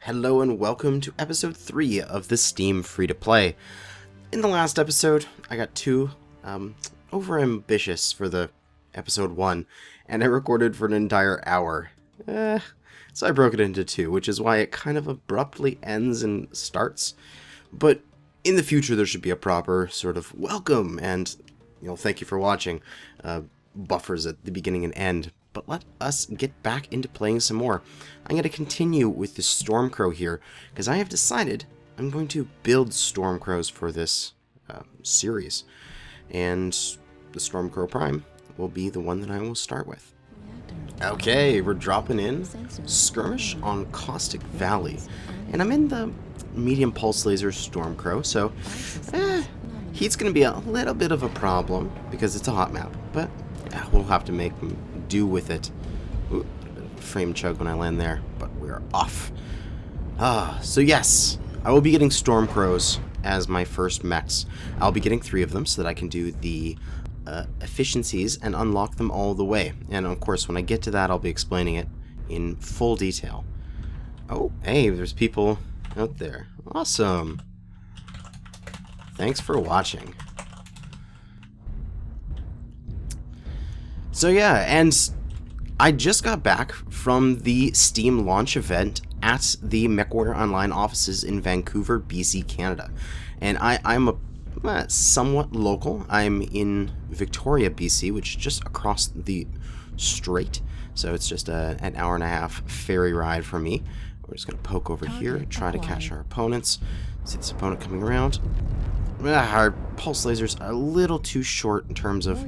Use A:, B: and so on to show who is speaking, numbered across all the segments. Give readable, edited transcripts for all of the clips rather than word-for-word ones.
A: Hello and welcome to episode 3 of the Steam free-to-play. In the last episode, I got too over-ambitious for the episode 1, and I recorded for an entire hour. So I broke it into 2, which is why it kind of abruptly ends and starts. But in the future, there should be a proper sort of welcome and, thank you for watching buffers at the beginning and end. But let us get back into playing some more. I'm going to continue with the Stormcrow here, because I have decided I'm going to build Stormcrows for this series. And the Stormcrow Prime will be the one that I will start with. Okay, we're dropping in. Skirmish on Caustic Valley. And I'm in the medium pulse laser Stormcrow, so heat's going to be a little bit of a problem, because it's a hot map. But we'll have to make do with it. Ooh, frame chug when I land there, but we're off. So yes, I will be getting Stormcrows as my first mechs. I'll be getting 3 of them so that I can do the efficiencies and unlock them all the way. And of course, when I get to that, I'll be explaining it in full detail. Oh, hey, there's people out there. Awesome. Thanks for watching. So yeah, and I just got back from the Steam launch event at the MechWarrior Online offices in Vancouver, BC, Canada. And I'm a somewhat local. I'm in Victoria, BC, which is just across the strait. So it's just an hour and a half ferry ride for me. We're just going to poke over here, try to catch our opponents. See this opponent coming around. Our pulse lasers are a little too short in terms of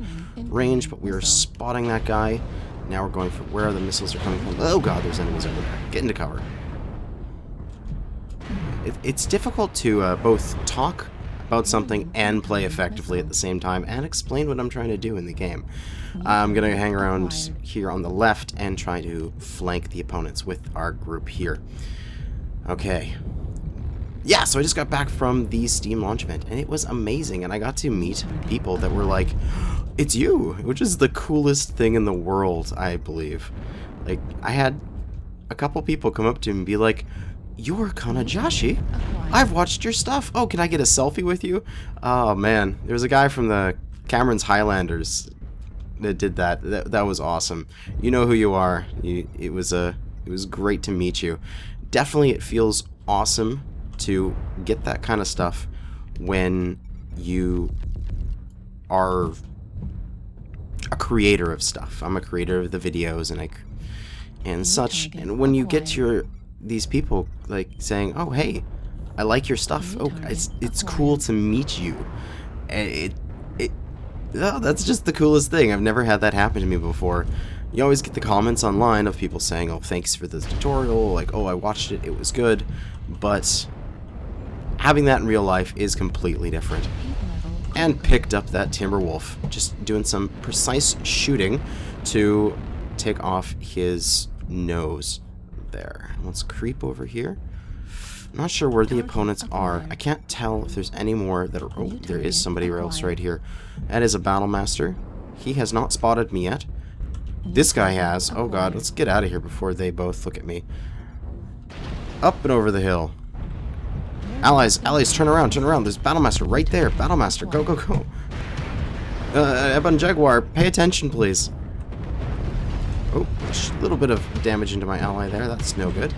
A: range, but we are spotting that guy. Now we're going for where the missiles are coming from. Oh god, there's enemies over there. Get into cover. It's difficult to both talk about something and play effectively at the same time and explain what I'm trying to do in the game. I'm going to hang around here on the left and try to flank the opponents with our group here. Okay. Yeah, so I just got back from the Steam launch event, and it was amazing, and I got to meet people that were like, it's you, which is the coolest thing in the world, I believe. Like, I had a couple people come up to me and be like, you're Kanajashi? I've watched your stuff. Oh, can I get a selfie with you? Oh, man. There was a guy from the Cameron's Highlanders that did that. That was awesome. You know who you are. It was great to meet you. Definitely it feels awesome to get that kind of stuff when you are a creator of stuff. I'm a creator of the videos and such, and when you get to these people like saying, oh hey, I like your stuff, oh it's cool to meet you, that's just the coolest thing. I've never had that happen to me before. You always get the comments online of people saying, oh thanks for the tutorial, like oh I watched it, it was good, but having that in real life is completely different. And picked up that Timberwolf, just doing some precise shooting to take off his nose there. Let's creep over here. I'm not sure where the opponents are. I can't tell if there's any more that are... Oh, there is somebody else right here. That is a Battlemaster. He has not spotted me yet. This guy has. Oh god, let's get out of here before they both look at me. Up and over the hill. Allies, turn around, There's Battlemaster right there. Battlemaster, go, go, go. Ebon Jaguar, pay attention, please. Oh, a little bit of damage into my ally there. That's no good.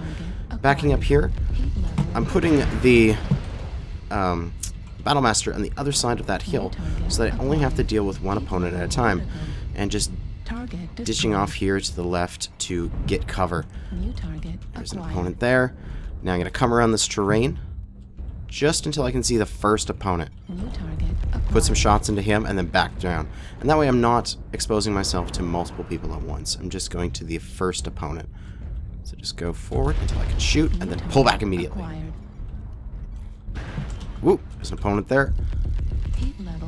A: Backing up here, I'm putting the Battlemaster on the other side of that hill so that I only have to deal with one opponent at a time. And just ditching off here to the left to get cover. There's an opponent there. Now I'm going to come around this terrain just until I can see the first opponent. Put some shots into him and then back down. And that way I'm not exposing myself to multiple people at once. I'm just going to the first opponent. So just go forward until I can shoot and then pull back immediately. Whoop, there's an opponent there.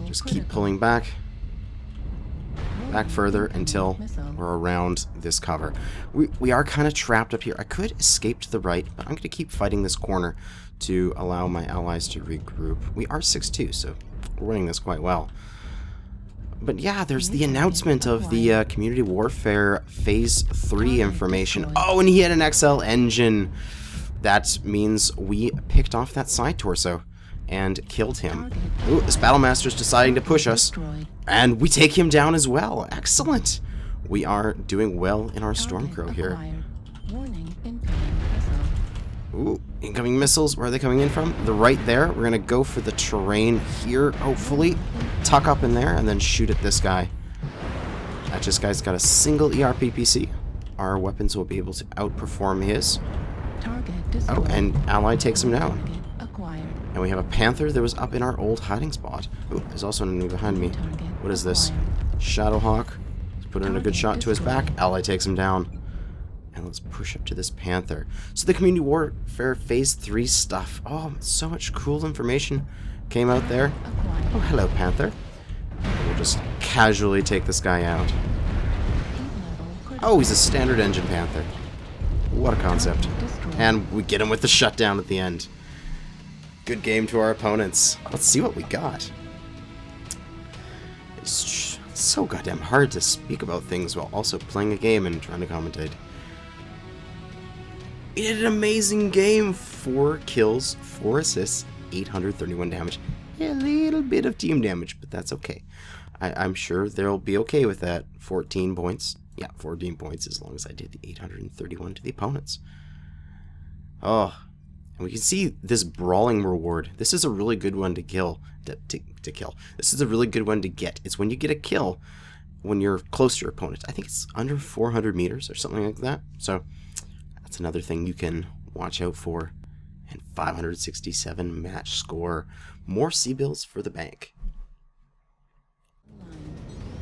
A: Just keep pulling back. Back further until we're around this cover. We are kind of trapped up here. I could escape to the right, but I'm going to keep fighting this corner to allow my allies to regroup. We are 6-2, so we're winning this quite well. But yeah, there's the announcement of the Community Warfare Phase 3 information. Oh, and he had an XL engine. that means we picked off that side torso and killed him. Ooh, this Battlemaster's deciding to push us, and we take him down as well. Excellent. We are doing well in our Stormcrow here. Ooh, incoming missiles. Where are they coming in from? They're right there. We're going to go for the terrain here, hopefully. Tuck up in there and then shoot at this guy. This guy's got a single ERPPC. Our weapons will be able to outperform his. Oh, and ally takes him down. And we have a Panther that was up in our old hiding spot. Ooh, there's also an enemy behind me. What is this? Shadowhawk. Let's put in a good shot to his back. Ally takes him down. And let's push up to this Panther. So the Community Warfare Phase 3 stuff. Oh, so much cool information came out there. Oh, hello, Panther. We'll just casually take this guy out. Oh, he's a standard engine Panther. What a concept. And we get him with the shutdown at the end. Good game to our opponents. Let's see what we got. It's so goddamn hard to speak about things while also playing a game and trying to commentate. We did an amazing game. 4 kills, 4 assists, 831 damage. Yeah, a little bit of team damage, but that's okay. I'm sure they'll be okay with that. 14 points. Yeah, 14 points as long as I did the 831 to the opponents. Oh, and we can see this brawling reward. This is a really good one to kill. To kill. This is a really good one to get. It's when you get a kill when you're close to your opponent. I think it's under 400 meters or something like that. So that's another thing you can watch out for. And 567 match score. More C-bills for the bank.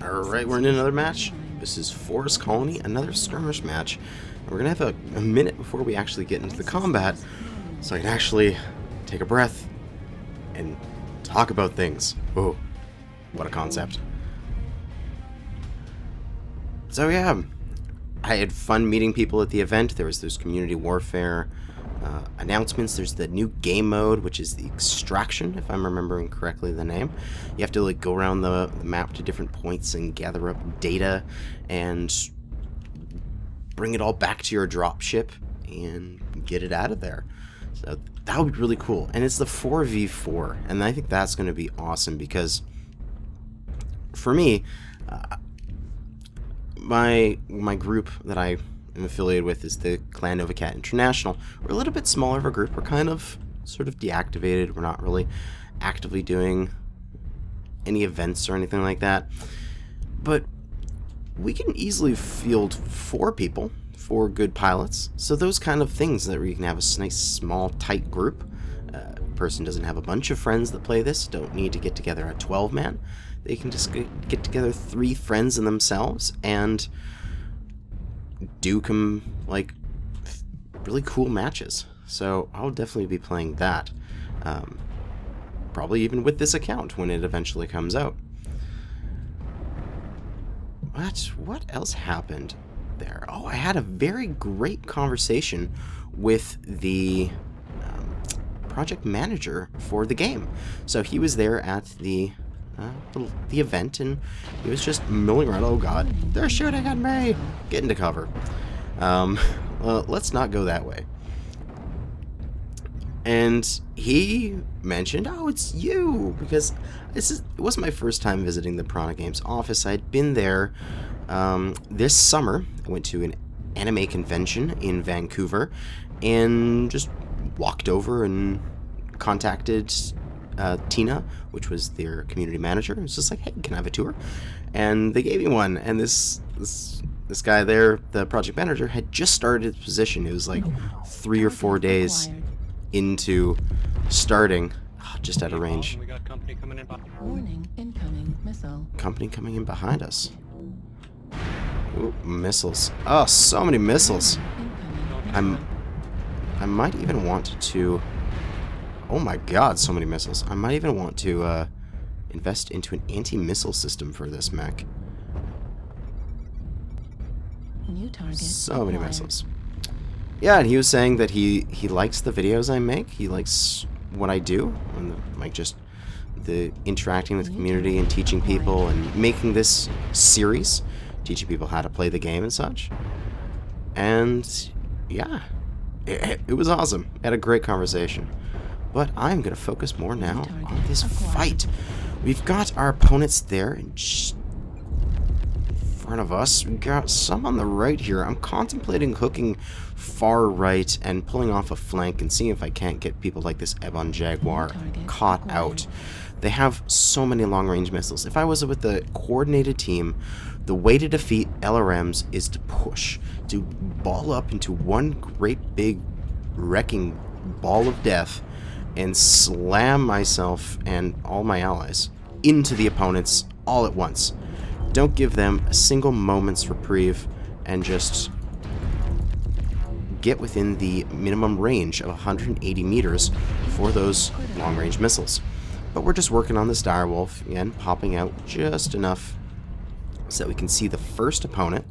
A: Alright, we're in another match. This is Forest Colony, another skirmish match. And we're going to have a minute before we actually get into the combat, so I can actually take a breath and talk about things. Whoa, what a concept. So yeah, I had fun meeting people at the event. There was those community warfare announcements. There's the new game mode, which is the Extraction, if I'm remembering correctly the name. You have to like go around the map to different points and gather up data and bring it all back to your dropship and get it out of there. So that would be really cool. And it's the 4v4, and I think that's going to be awesome because for me, my group that I am affiliated with is the Clan Novacat International. We're a little bit smaller of a group. We're kind of sort of deactivated. We're not really actively doing any events or anything like that. But we can easily field 4 people, 4 good pilots. So those kind of things that we can have a nice, small, tight group. Person doesn't have a bunch of friends that play this, don't need to get together a 12-man. They can just get together 3 friends in themselves and do like really cool matches. So I'll definitely be playing that. Probably even with this account when it eventually comes out. What else happened there? Oh, I had a very great conversation with the project manager for the game. So he was there at the event, and he was just milling around. Oh god, they're shooting at me! Get into cover. Well, let's not go that way. And he mentioned, oh, it's you, because it wasn't my first time visiting the Piranha Games office. I'd been there this summer. I went to an anime convention in Vancouver and just walked over and contacted Tina, which was their community manager. It was just like, hey, can I have a tour? And they gave me one. And this guy there, the project manager, had just started his position. It was like 3 or 4 days into starting, just out of range.
B: We got company coming in.
C: Warning, incoming missile.
A: Company coming in behind us. Ooh, missiles. Oh, so many missiles. I might even want to... Oh my god, so many missiles. I might even want to invest into an anti-missile system for this mech.
C: New target
A: So many
C: acquired.
A: missiles. Yeah, and he was saying that he likes the videos I make. He likes what I do, and like just the interacting with the community and teaching people and making this series, teaching people how to play the game and such. And yeah, it was awesome. Had a great conversation. But I'm going to focus more now on this fight. We've got our opponents there in front of us. We've got some on the right here. I'm contemplating hooking far right and pulling off a flank and seeing if I can't get people like this Ebon Jaguar caught out. They have so many long-range missiles. If I was with a coordinated team, the way to defeat LRMs is to push, to ball up into one great big wrecking ball of death and slam myself and all my allies into the opponents all at once. Don't give them a single moment's reprieve and just get within the minimum range of 180 meters for those long-range missiles. But we're just working on this direwolf, again, popping out just enough so that we can see the first opponent,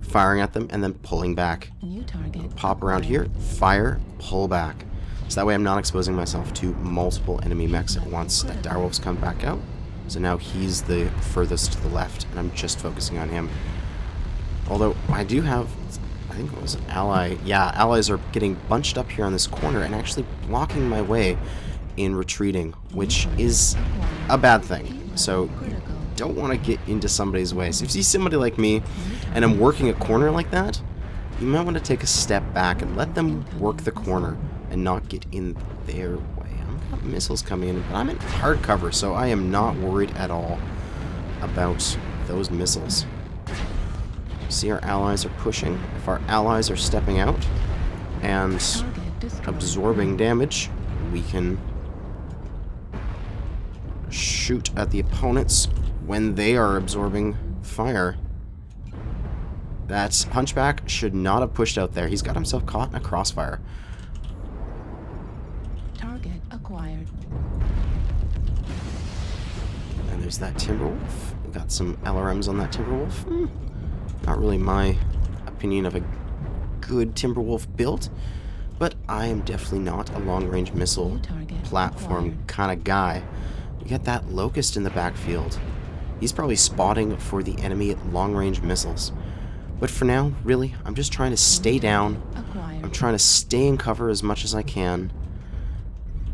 A: firing at them, and then pulling back.
C: New target.
A: Pop around here, fire, pull back. So that way I'm not exposing myself to multiple enemy mechs at once. That direwolf's come back out, so now he's the furthest to the left, and I'm just focusing on him. Although I do have, I think it was an ally. Yeah, allies are getting bunched up here on this corner and actually blocking my way in retreating, which is a bad thing. So you don't want to get into somebody's way. So if you see somebody like me and I'm working a corner like that, you might want to take a step back and let them work the corner and not get in their way. I've got missiles coming in, but I'm in hard cover, so I am not worried at all about those missiles. See, our allies are pushing. If our allies are stepping out and absorbing damage, we can shoot at the opponents when they are absorbing fire. That Hunchback should not have pushed out there. He's got himself caught in a crossfire.
C: Target acquired.
A: And there's that Timberwolf. We've got some LRMs on that Timberwolf. Not really my opinion of a good Timberwolf build, but I am definitely not a long-range missile platform kind of guy. We got that Locust in the backfield. He's probably spotting for the enemy at long-range missiles. But for now, really, I'm just trying to stay down. I'm trying to stay in cover as much as I can.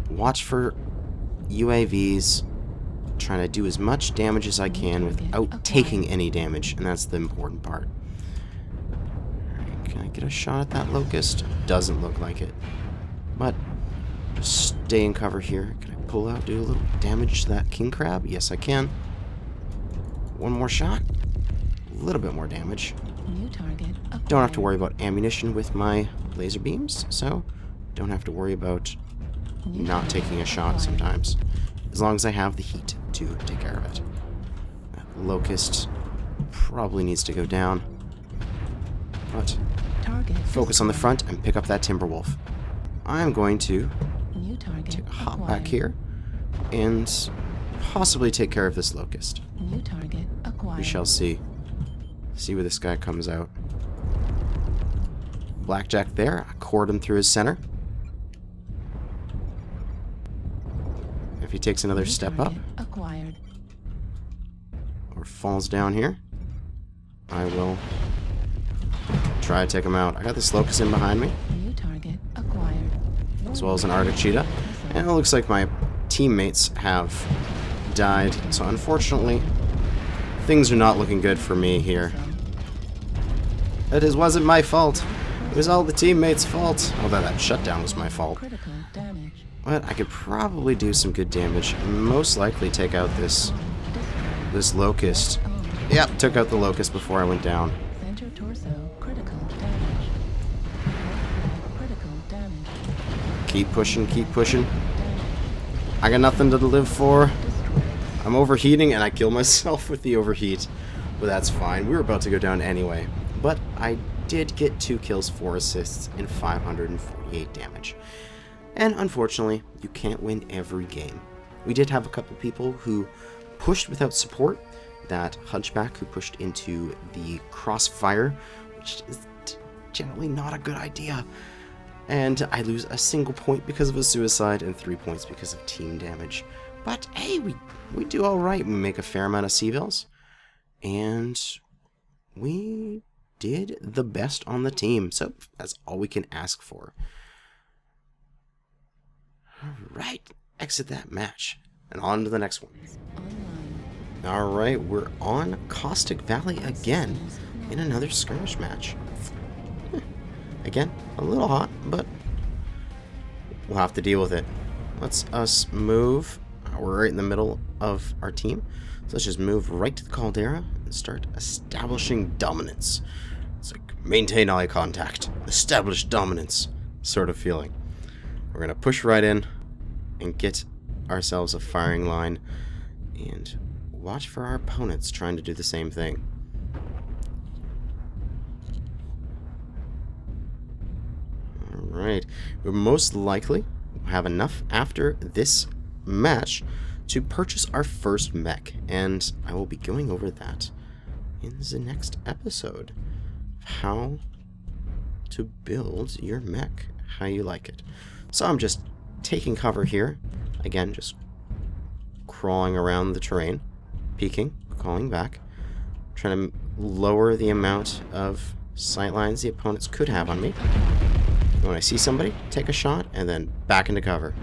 A: Watch for UAVs. Trying to do as much damage as I can without taking any damage, and that's the important part. Alright, can I get a shot at that Locust? Doesn't look like it. But just stay in cover here. Can I pull out, do a little damage to that King Crab? Yes, I can. One more shot. A little bit more damage.
C: New target acquired.
A: Don't have to worry about ammunition with my laser beams, so don't have to worry about not taking a shot sometimes. As long as I have the heat to take care of it. That Locust probably needs to go down. But focus on the front and pick up that Timberwolf. I'm going to take a hop back here and possibly take care of this Locust.
C: New target acquired.
A: We shall see. See where this guy comes out. Blackjack there. I cord him through his center. If he takes another step up
C: acquired.
A: or falls down here, I will try to take him out. I got this Locust in behind me,
C: New target acquired.
A: as well as an Arctic Cheetah. And it looks like my teammates have died. So unfortunately, things are not looking good for me here. It wasn't my fault. It was all the teammates' fault. Although that shutdown was my fault.
C: Critical damage.
A: But I could probably do some good damage. Most likely take out this Locust. Yep, took out the Locust before I went down.
C: Center torso critical damage. Critical damage.
A: Keep pushing, keep pushing. I got nothing to live for. I'm overheating and I kill myself with the overheat. But that's fine. We were about to go down anyway. But I did get 2 kills, 4 assists, and 548 damage. And unfortunately, you can't win every game. We did have a couple people who pushed without support. That Hunchback who pushed into the crossfire, which is generally not a good idea. And I lose a single point because of a suicide and 3 points because of team damage. But hey, we do alright. We make a fair amount of civils. And we did the best on the team. So that's all we can ask for. Alright, exit that match. And on to the next one. Alright, we're on Caustic Valley again in another skirmish match. Again, a little hot, but we'll have to deal with it. Let's us move. We're right in the middle of our team. So let's just move right to the caldera and start establishing dominance. It's like maintain eye contact, establish dominance sort of feeling. We're going to push right in and get ourselves a firing line and watch for our opponents trying to do the same thing. Alright, we'll most likely have enough after this match to purchase our first mech, and I will be going over that in the next episode. How to build your mech, how you like it. So I'm just taking cover here, again, just crawling around the terrain, peeking, calling back, trying to lower the amount of sight lines the opponents could have on me. When I see somebody, take a shot, and then back into cover.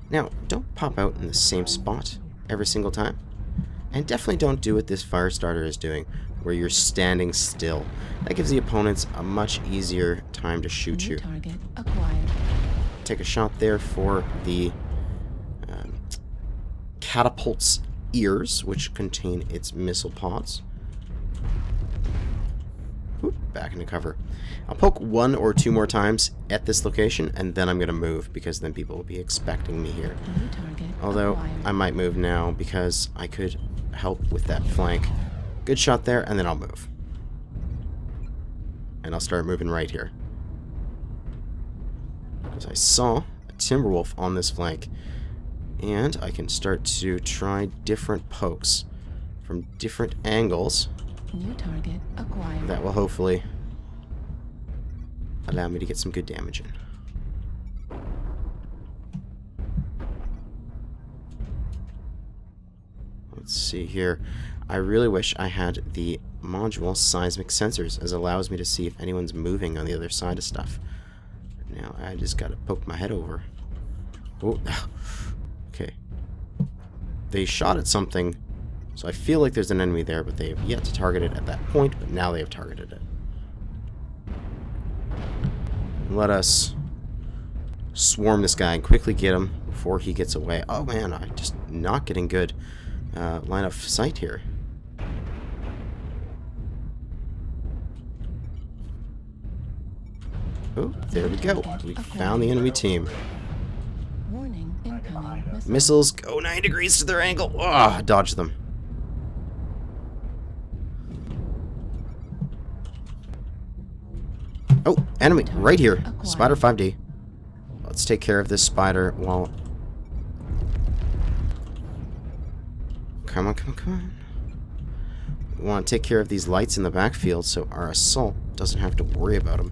A: Now, don't pop out in the same spot every single time. And definitely don't do what this fire starter is doing, where you're standing still. That gives the opponents a much easier time to shoot you.
C: Target acquired.
A: Take a shot there for the catapult's ears, which contain its missile pods. Oop, back into cover. I'll poke 1 or 2 more times at this location, and then I'm going to move, because then people will be expecting me here. Although, I might move now, because I could help with that flank. Good shot there, and then I'll move. And I'll start moving right here. Because I saw a Timberwolf on this flank, and I can start to try different pokes from different angles.
C: New target acquired.
A: That will hopefully allow me to get some good damage in. Let's see here. I really wish I had the module seismic sensors, as it allows me to see if anyone's moving on the other side of stuff. Now I just gotta poke my head over. Oh, okay. They shot at something, so I feel like there's an enemy there, but they have yet to target it at that point, but now they have targeted it. Let us swarm this guy and quickly get him before he gets away. Oh man, I'm just not getting good line of sight here. Oh, there we go. We found the enemy team.
C: Warning, incoming missile.
A: Missiles go 9 degrees to their angle. Oh, dodge them. Oh, enemy right here. Spider 5D. Let's take care of this spider while... Come on, come on, come on. We want to take care of these lights in the backfield so our assault doesn't have to worry about them.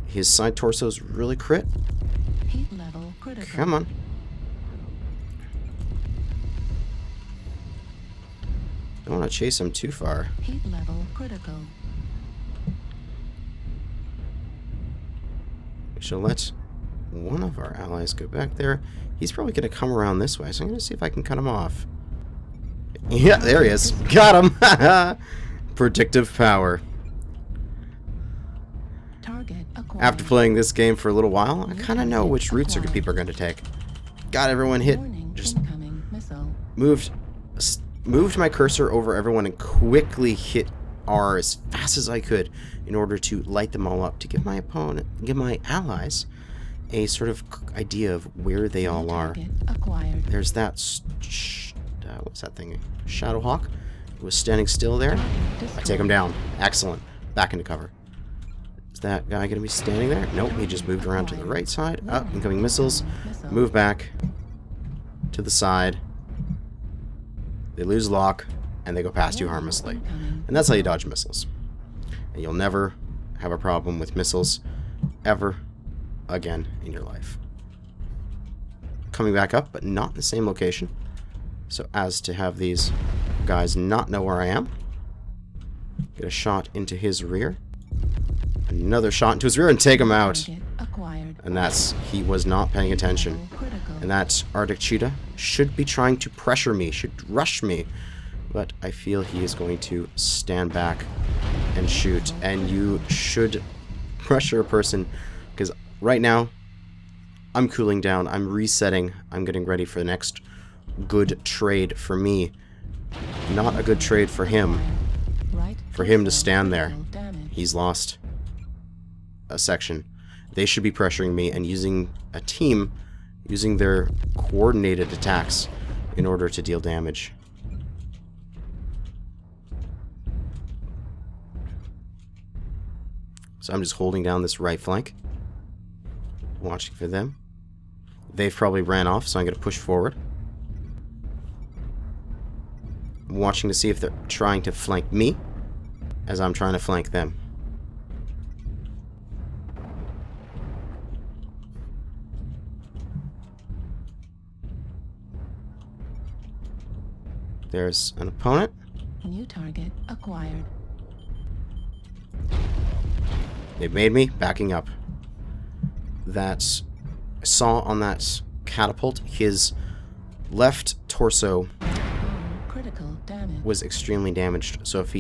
A: His side torso's really crit.
C: Heat level critical.
A: Come on. Don't want to chase him too far.
C: Heat level critical.
A: We shall let one of our allies go back there. He's probably going to come around this way, so I'm going to see if I can cut him off. Yeah, there he is. Got him! Predictive power.
C: Target acquired.
A: After playing this game for a little while, I kind of know which routes people are going to take. Got everyone hit.
C: Warning,
A: Just
C: incoming missile.
A: moved my cursor over everyone and quickly hit R as fast as I could in order to light them all up, to give my allies a sort of idea of where they all are.
C: Target acquired.
A: There's that, what's that thing? Shadowhawk. It was standing still there. I take him down. Excellent. Back into cover. Is that guy going to be standing there? Nope, he just moved around to the right side. Up, incoming missiles. Move back to the side. They lose lock, and they go past you harmlessly. And that's how you dodge missiles. And you'll never have a problem with missiles ever again in your life. Coming back up, but not in the same location, so as to have these guys not know where I am. Get a shot into his rear. Another shot into his rear and take him out.
C: Target acquired.
A: And that's, he was not paying attention.
C: Level critical.
A: And that Arctic Cheetah should be trying to pressure me, should rush me. But I feel he is going to stand back and shoot. And you should pressure a person, because right now, I'm cooling down, I'm resetting, I'm getting ready for the next good trade for me. Not a good trade for him.
C: Right
A: For him to
C: torso
A: stand there.
C: critical damage.
A: He's lost a section. They should be pressuring me and using a team, using their coordinated attacks in order to deal damage. So I'm just holding down this right flank, watching for them. They've probably ran off, so I'm going to push forward. I'm watching to see if they're trying to flank me as I'm trying to flank them. There's an opponent.
C: New target acquired.
A: They made me, backing up. That, I saw on that catapult, his left torso
C: Critical damage.
A: was extremely damaged. So if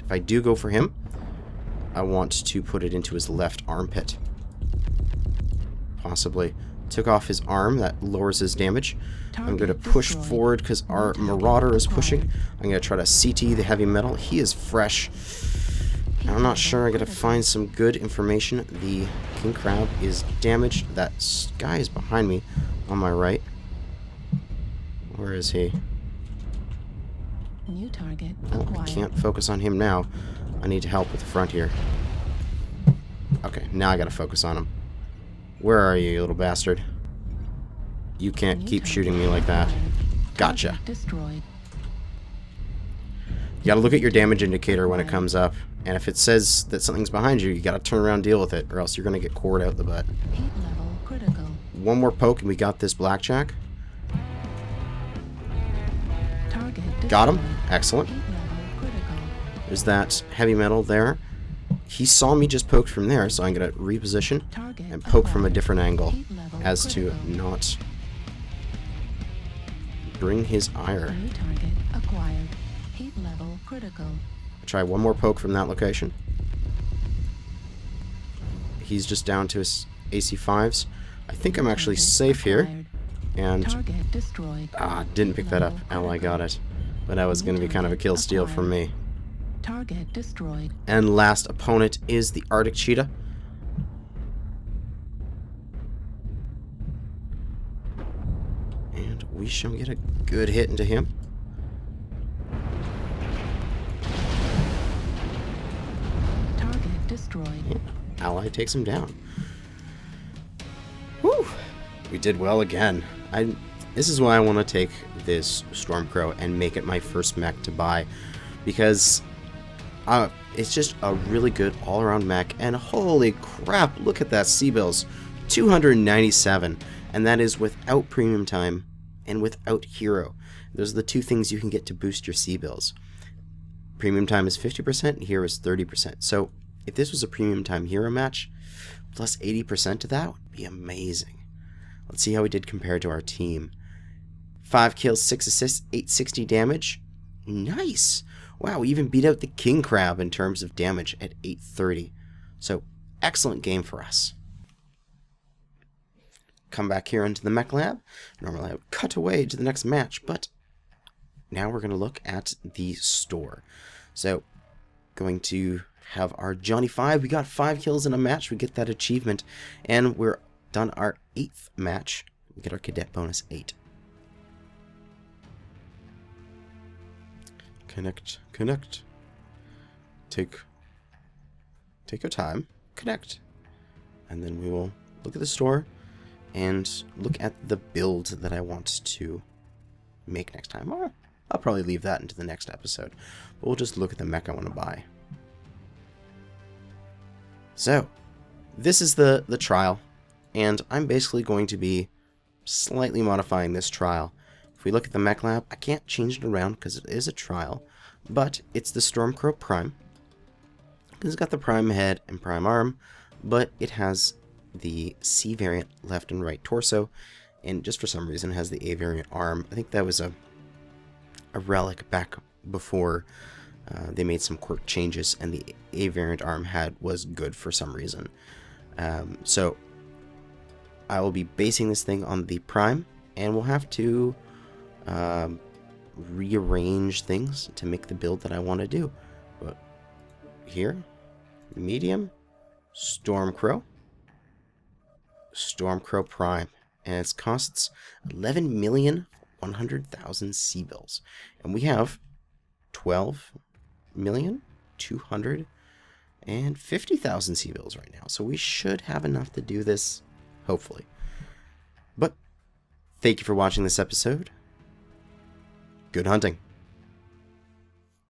A: I do go for him, I want to put it into his left armpit. Possibly. Took off his arm, that lowers his damage. I'm going to push forward because our Marauder is pushing. I'm going to try to CT the heavy metal. He is fresh. I'm not sure. I got to find some good information. The King Crab is damaged. That guy is behind me on my right. Where is he?
C: New target
A: Oh, I
C: acquired.
A: can't focus on him now. I need to help with the front here. Okay, now I got to focus on him. Where are you, you little bastard? You can't
C: New
A: keep
C: target
A: shooting me like that.
C: acquired.
A: Gotcha.
C: Target destroyed.
A: You gotta look at your damage indicator when it comes up, and if it says that something's behind you, you gotta turn around and deal with it, or else you're gonna get cored out the butt.
C: Heat level critical.
A: One more poke and we got this blackjack.
C: Target
A: Got him.
C: destroyed.
A: Excellent.
C: Heat level critical.
A: There's that heavy metal there. He saw me just poke from there, so I'm gonna reposition
C: Target
A: and poke from a
C: acquired.
A: different angle
C: Heat level
A: as to
C: critical.
A: not bring his ire.
C: New target acquired. Heat level critical.
A: Try one more poke from that location. He's just down to his AC5s. I think I'm actually
C: Target
A: safe here.
C: acquired.
A: And
C: Target destroyed.
A: didn't pick that up. Ally got it. But that was going to be kind of a kill steal for me.
C: Target destroyed.
A: And last opponent is the Arctic Cheetah. And we shall get a good hit into him.
C: Target destroyed.
A: Yeah, Ally takes him down. Whew! We did well again. This is why I want to take this Stormcrow and make it my first mech to buy. Because it's just a really good all-around mech. And holy crap, look at that C-Bills. 297. And that is without premium time and without hero. Those are the two things you can get to boost your C-Bills. Premium time is 50% and hero is 30%. So if this was a premium time hero match, plus 80% to that would be amazing. Let's see how we did compared to our team. 5 kills, 6 assists, 860 damage. Nice! Wow, we even beat out the King Crab in terms of damage at 830. So, excellent game for us. Come back here into the mech lab. Normally I would cut away to the next match, but now we're going to look at the store. So, going to have our Johnny 5. We got 5 kills in a match. We get that achievement. And we're done our 8th match. We get our cadet bonus 8. Connect. Take your time. Connect. And then we will look at the store and look at the build that I want to make next time. Or I'll probably leave that into the next episode. But we'll just look at the mech I want to buy. So, this is the trial. And I'm basically going to be slightly modifying this trial. If we look at the mech lab, I can't change it around because it is a trial, but it's the Stormcrow Prime. It's got the prime head and prime arm, but it has the C variant left and right torso, and just for some reason has the A variant arm. I think that was a relic back before they made some quirk changes, and the A variant arm was good for some reason. So I will be basing this thing on the prime, and we'll have to rearrange things to make the build that I want to do. But here, medium, Stormcrow Prime, and it costs 11,100,000 C-bills, and we have 12,250,000 C-bills right now, so we should have enough to do this, hopefully. But thank you for watching this episode. Good hunting.